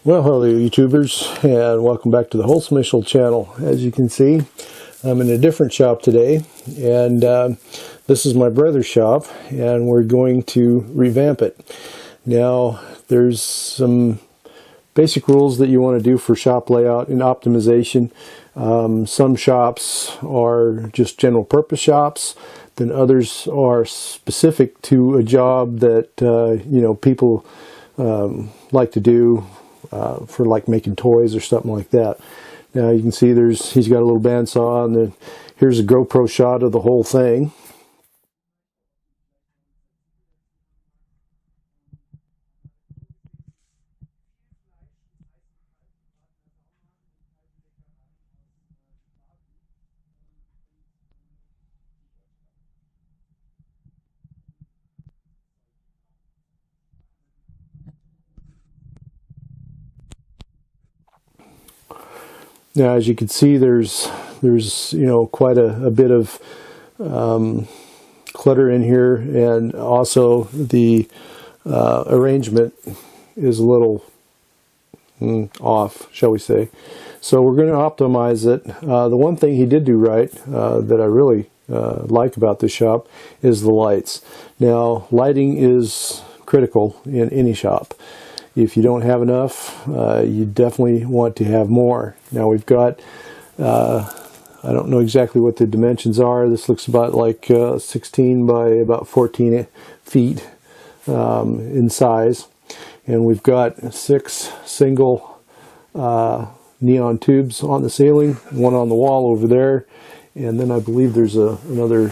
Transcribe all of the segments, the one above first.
Well, hello YouTubers, and welcome back to the Wholesome Initial channel. As you can see, I'm in a different shop today, and this is my brother's shop, and we're going to revamp it. Now, there's some basic rules that you want to do for shop layout and optimization. Some shops are just general purpose shops, then others are specific to a job that people like to do. For like making toys or something like that. Now you can see he's got a little bandsaw, and then here's a GoPro shot of the whole thing. Now, as you can see, there's quite a bit of clutter in here, and also the arrangement is a little off, shall we say. So we're going to optimize it. The one thing he did do right that I really like about this shop is the lights. Now, lighting is critical in any shop. If you don't have enough, you definitely want to have more. Now we've got, I don't know exactly what the dimensions are. This looks about like 16 by about 14 feet in size. And we've got 6 single neon tubes on the ceiling, one on the wall over there. And then I believe there's another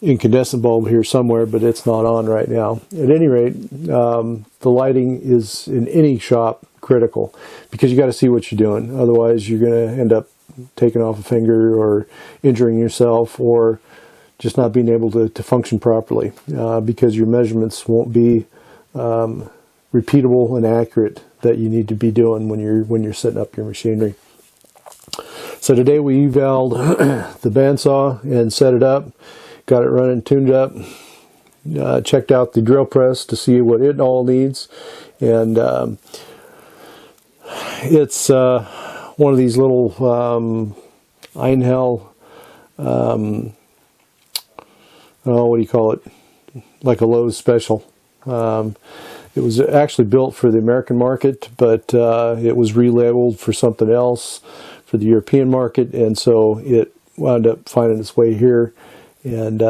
incandescent bulb here somewhere, but it's not on right now. At any rate, the lighting is in any shop critical, because you got to see what you're doing. Otherwise you're going to end up taking off a finger or injuring yourself, or just not being able to function properly, because your measurements won't be repeatable and accurate that you need to be doing when you're setting up your machinery. So today we evaled the bandsaw and set it up. Got it running, tuned up, checked out the drill press to see what it all needs, and it's one of these little Einhell, what do you call it, like a Lowe's special. It was actually built for the American market, but it was relabeled for something else for the European market, and so it wound up finding its way here. And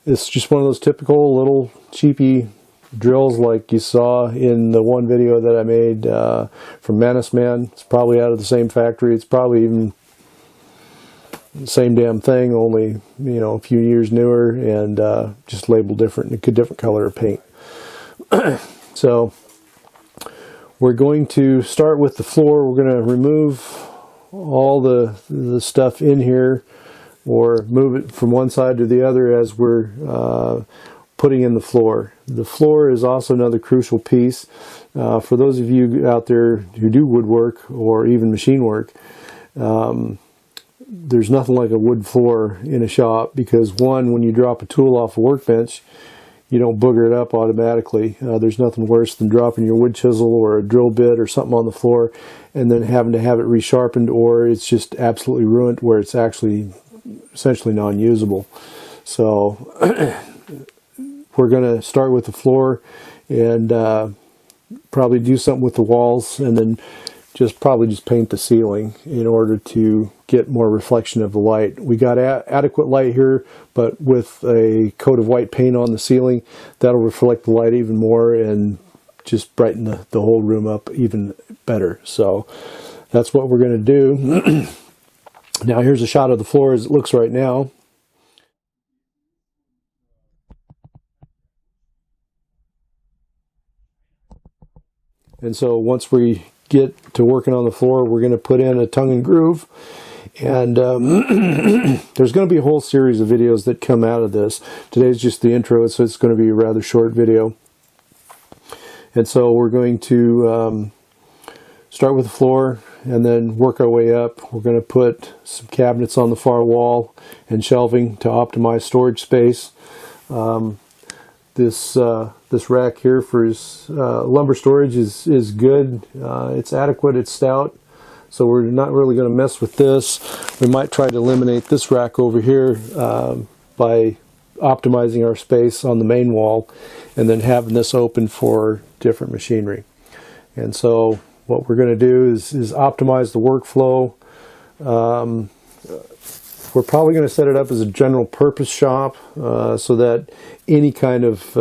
it's just one of those typical little cheapy drills like you saw in the one video that I made from Manus Man. It's probably out of the same factory. It's probably even the same damn thing, only a few years newer, and just labeled different, a different color of paint. So we're going to start with the floor. We're going to remove all the stuff in here, or move it from one side to the other as we're putting in the floor. The floor is also another crucial piece. For those of you out there who do woodwork or even machine work, there's nothing like a wood floor in a shop, because one, when you drop a tool off a workbench, you don't booger it up automatically. There's nothing worse than dropping your wood chisel or a drill bit or something on the floor and then having to have it resharpened, or it's just absolutely ruined where it's actually essentially non-usable. So we're going to start with the floor and probably do something with the walls, and then probably just paint the ceiling in order to get more reflection of the light. We got adequate light here, but with a coat of white paint on the ceiling, that'll reflect the light even more and just brighten the whole room up even better. So that's what we're going to do. Now here's a shot of the floor as it looks right now. And so once we get to working on the floor, we're going to put in a tongue and groove. And there's going to be a whole series of videos that come out of this. Today's just the intro, so it's going to be a rather short video. And so we're going to start with the floor and then work our way up. We're going to put some cabinets on the far wall and shelving to optimize storage space. The this this rack here for his lumber storage is good. It's adequate. It's stout, so we're not really going to mess with this. We might try to eliminate this rack over here by optimizing our space on the main wall, and then having this open for different machinery. And so what we're going to do is optimize the workflow. We're probably going to set it up as a general purpose shop so that any kind of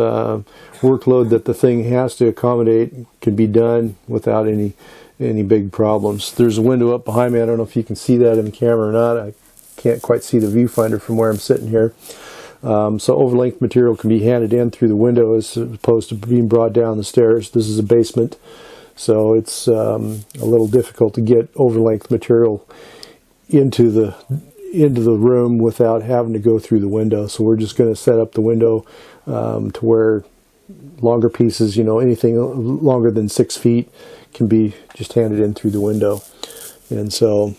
workload that the thing has to accommodate can be done without any big problems. There's a window up behind me. I don't know if you can see that in the camera or not. I can't quite see the viewfinder from where I'm sitting here. So overlength material can be handed in through the window as opposed to being brought down the stairs. This is a basement, so it's a little difficult to get overlength material into the room without having to go through the window. So we're just going to set up the window to where longer pieces, you know, anything longer than 6 feet can be just handed in through the window. And so,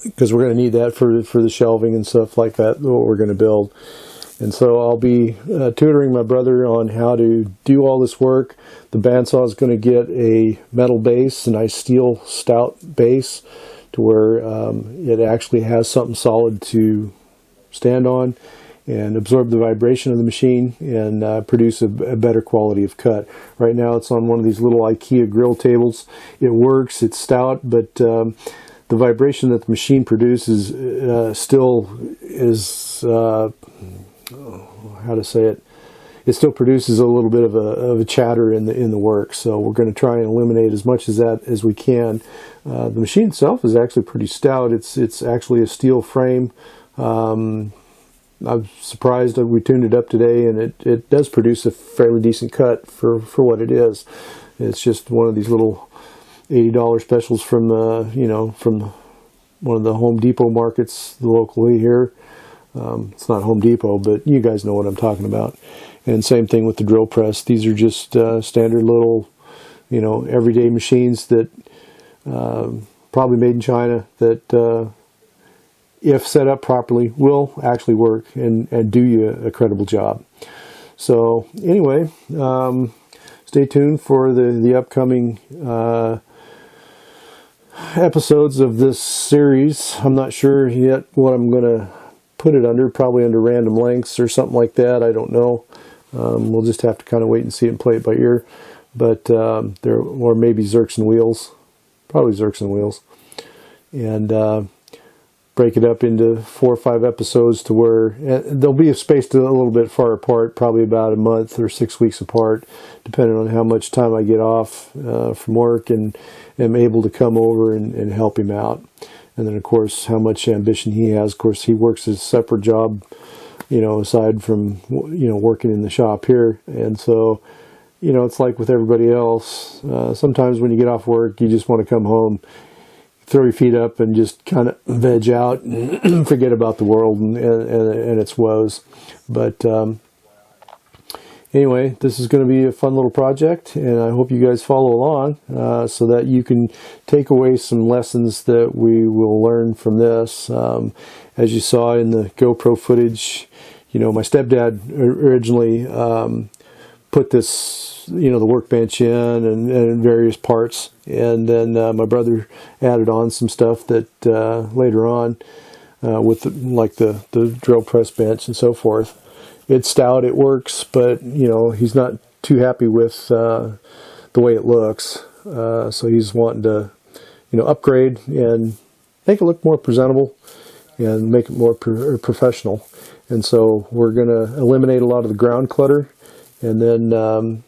because we're going to need that for the shelving and stuff like that, what we're going to build. And so I'll be tutoring my brother on how to do all this work. The bandsaw is going to get a metal base, a nice steel stout base, to where it actually has something solid to stand on and absorb the vibration of the machine and produce a better quality of cut. Right now it's on one of these little IKEA grill tables. It works, it's stout, but the vibration that the machine produces still is, how to say it, it still produces a little bit of a chatter in the work. So we're going to try and eliminate as much of that as we can. The machine itself is actually pretty stout. It's actually a steel frame. I'm surprised that we tuned it up today, and it does produce a fairly decent cut for what it is. It's just one of these little $80 specials from from one of the Home Depot markets locally here. It's not Home Depot, but you guys know what I'm talking about. And same thing with the drill press. These are just standard little, everyday machines that probably made in China that, if set up properly, will actually work and do you a credible job. So anyway, stay tuned for the upcoming episodes of this series. I'm not sure yet what I'm going to put it under, probably under random lengths or something like that. I don't know. We'll just have to kind of wait and see it and play it by ear. But or maybe Zerks Wheels, probably Zerks Wheels, and break it up into 4 or 5 episodes to where they'll be spaced a little bit far apart, probably about a month or 6 weeks apart, depending on how much time I get off from work and am able to come over and help him out. And then, of course, how much ambition he has. Of course, he works a separate job, aside from, working in the shop here. And so, it's like with everybody else. Sometimes when you get off work, you just want to come home, throw your feet up, and just kind of veg out and forget about the world and its woes. But anyway, this is going to be a fun little project, and I hope you guys follow along so that you can take away some lessons that we will learn from this. As you saw in the GoPro footage, my stepdad originally put this, the workbench in and various parts, and then my brother added on some stuff that later on with the drill press bench and so forth. It's stout, it works, but he's not too happy with the way it looks, so he's wanting to upgrade and make it look more presentable and make it more professional. And so we're going to eliminate a lot of the ground clutter and then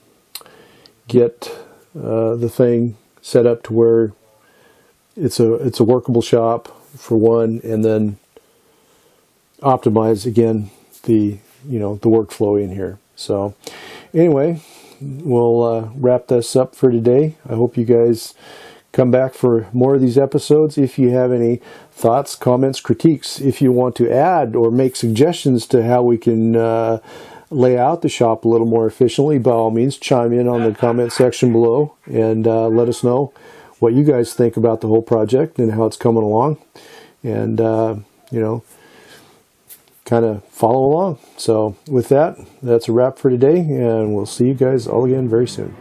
get the thing set up to where it's a workable shop for one, and then optimize again the workflow in here. So anyway, we'll wrap this up for today. I hope you guys come back for more of these episodes. If you have any thoughts, comments, critiques, if you want to add or make suggestions to how we can lay out the shop a little more efficiently, by all means, chime in on the comment section below and let us know what you guys think about the whole project and how it's coming along. And, kind of follow along. So with that, that's a wrap for today, and we'll see you guys all again very soon.